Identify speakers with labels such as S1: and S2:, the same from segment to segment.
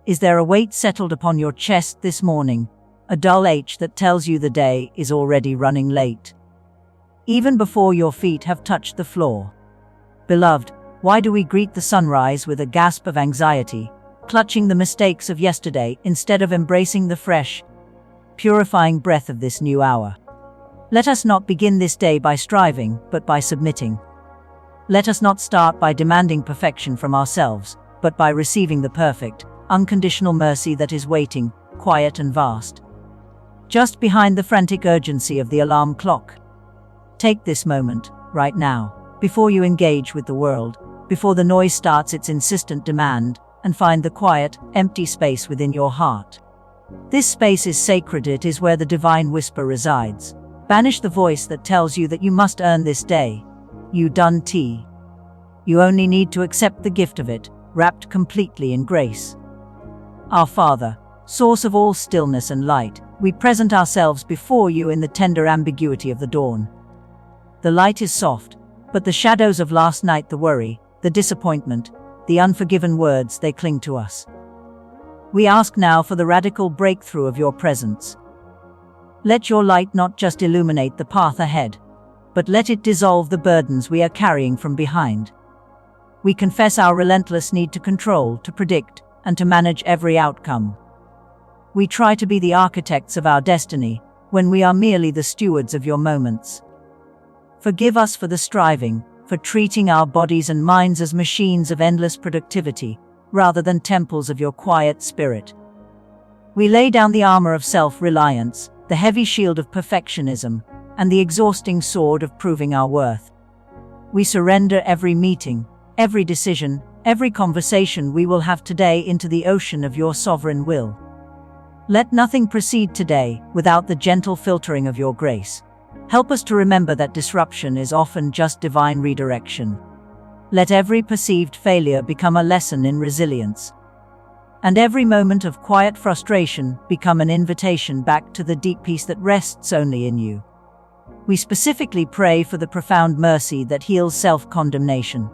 S1: Is there a weight settled upon your chest this morning, a dull ache that tells you the day is already running late, even before your feet have touched the floor? Beloved, why do we greet the sunrise with a gasp of anxiety, clutching the mistakes of yesterday instead of embracing the fresh, purifying breath of this new hour? Let us not begin this day by striving, but by submitting. Let us not start by demanding perfection from ourselves, but by receiving the perfect, unconditional mercy that is waiting, quiet and vast, just behind the frantic urgency of the alarm clock. Take this moment, right now, before you engage with the world, before the noise starts its insistent demand, and find the quiet, empty space within your heart. This space is sacred. It is where the divine whisper resides. Banish the voice that tells you that you must earn this day. You done tea. You only need to accept the gift of it, wrapped completely in grace. Our Father, source of all stillness and light, we present ourselves before you in the tender ambiguity of the dawn. The light is soft, but the shadows of last night, the worry, the disappointment, the unforgiven words, they cling to us. We ask now for the radical breakthrough of your presence. Let your light not just illuminate the path ahead, but let it dissolve the burdens we are carrying from behind. We confess our relentless need to control, to predict, and to manage every outcome. We try to be the architects of our destiny, when we are merely the stewards of your moments. Forgive us for the striving, for treating our bodies and minds as machines of endless productivity, rather than temples of your quiet spirit. We lay down the armor of self-reliance, the heavy shield of perfectionism, and the exhausting sword of proving our worth. We surrender every meeting, every decision, every conversation we will have today into the ocean of your sovereign will. Let nothing proceed today without the gentle filtering of your grace. Help us to remember that disruption is often just divine redirection. Let every perceived failure become a lesson in resilience, and every moment of quiet frustration become an invitation back to the deep peace that rests only in you. We specifically pray for the profound mercy that heals self-condemnation.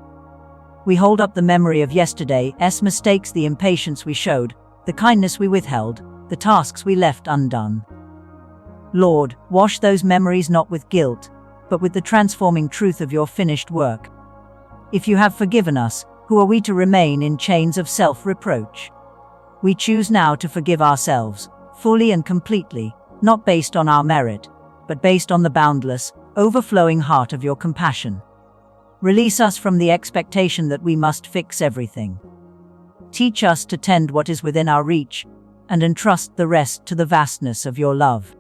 S1: We hold up the memory of yesterday's mistakes, the impatience we showed, the kindness we withheld, the tasks we left undone. Lord, wash those memories not with guilt, but with the transforming truth of your finished work. If you have forgiven us, who are we to remain in chains of self-reproach? We choose now to forgive ourselves, fully and completely, not based on our merit, but based on the boundless, overflowing heart of your compassion. Release us from the expectation that we must fix everything. Teach us to tend what is within our reach, and entrust the rest to the vastness of your love.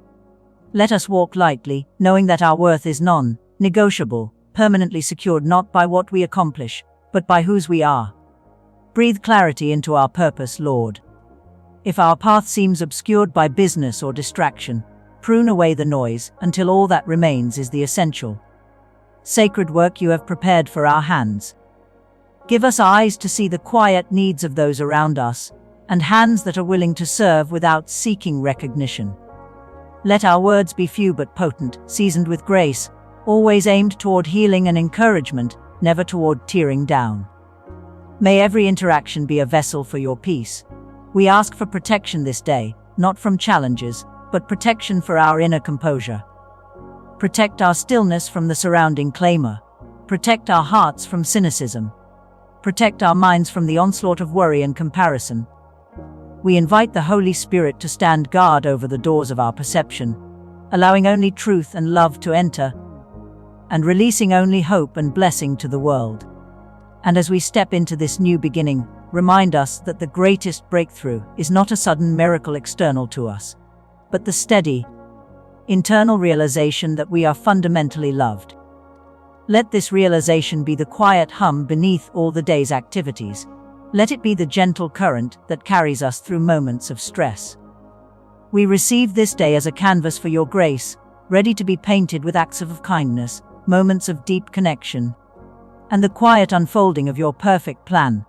S1: Let us walk lightly, knowing that our worth is non-negotiable, permanently secured not by what we accomplish, but by whose we are. Breathe clarity into our purpose, Lord. If our path seems obscured by business or distraction, prune away the noise until all that remains is the essential, sacred work you have prepared for our hands. Give us eyes to see the quiet needs of those around us, and hands that are willing to serve without seeking recognition. Let our words be few but potent, seasoned with grace, always aimed toward healing and encouragement, never toward tearing down. May every interaction be a vessel for your peace. We ask for protection this day, not from challenges, but protection for our inner composure. Protect our stillness from the surrounding clamor. Protect our hearts from cynicism. Protect our minds from the onslaught of worry and comparison. We invite the Holy Spirit to stand guard over the doors of our perception, allowing only truth and love to enter, and releasing only hope and blessing to the world. And as we step into this new beginning, remind us that the greatest breakthrough is not a sudden miracle external to us, but the steady, internal realization that we are fundamentally loved. Let this realization be the quiet hum beneath all the day's activities. Let it be the gentle current that carries us through moments of stress. We receive this day as a canvas for your grace, ready to be painted with acts of kindness, moments of deep connection, and the quiet unfolding of your perfect plan.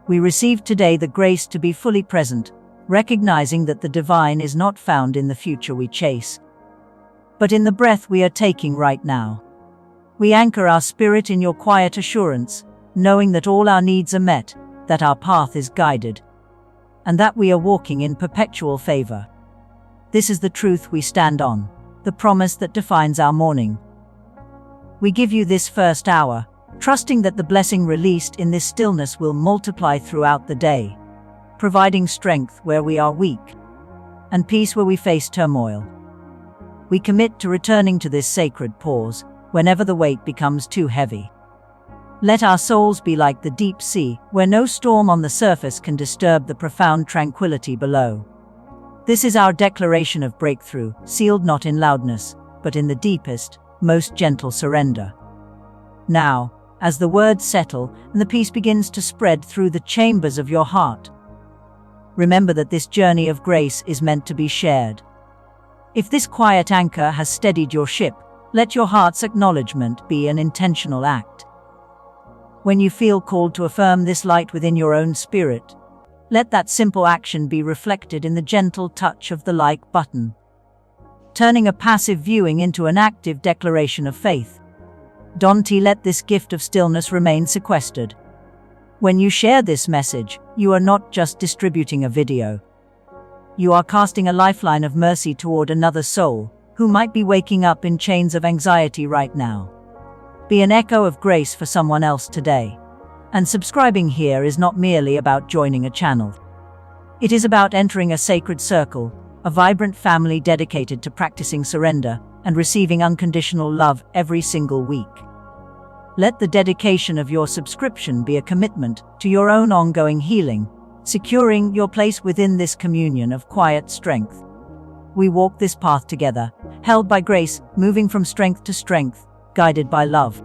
S1: We receive today the grace to be fully present, recognizing that the divine is not found in the future we chase, but in the breath we are taking right now. We anchor our spirit in your quiet assurance, knowing that all our needs are met, that our path is guided, and that we are walking in perpetual favor. This is the truth we stand on, the promise that defines our morning. We give you this first hour, trusting that the blessing released in this stillness will multiply throughout the day, providing strength where we are weak, and peace where we face turmoil. We commit to returning to this sacred pause whenever the weight becomes too heavy. Let our souls be like the deep sea, where no storm on the surface can disturb the profound tranquility below. This is our declaration of breakthrough, sealed not in loudness, but in the deepest, most gentle surrender. Now, as the words settle and the peace begins to spread through the chambers of your heart, remember that this journey of grace is meant to be shared. If this quiet anchor has steadied your ship, let your heart's acknowledgement be an intentional act. When you feel called to affirm this light within your own spirit, let that simple action be reflected in the gentle touch of the like button, turning a passive viewing into an active declaration of faith. Don't let this gift of stillness remain sequestered. When you share this message, you are not just distributing a video. You are casting a lifeline of mercy toward another soul who might be waking up in chains of anxiety right now. Be an echo of grace for someone else today. And subscribing here is not merely about joining a channel. It is about entering a sacred circle, a vibrant family dedicated to practicing surrender and receiving unconditional love every single week. Let the dedication of your subscription be a commitment to your own ongoing healing, securing your place within this communion of quiet strength. We walk this path together, held by grace, moving from strength to strength, guided by love.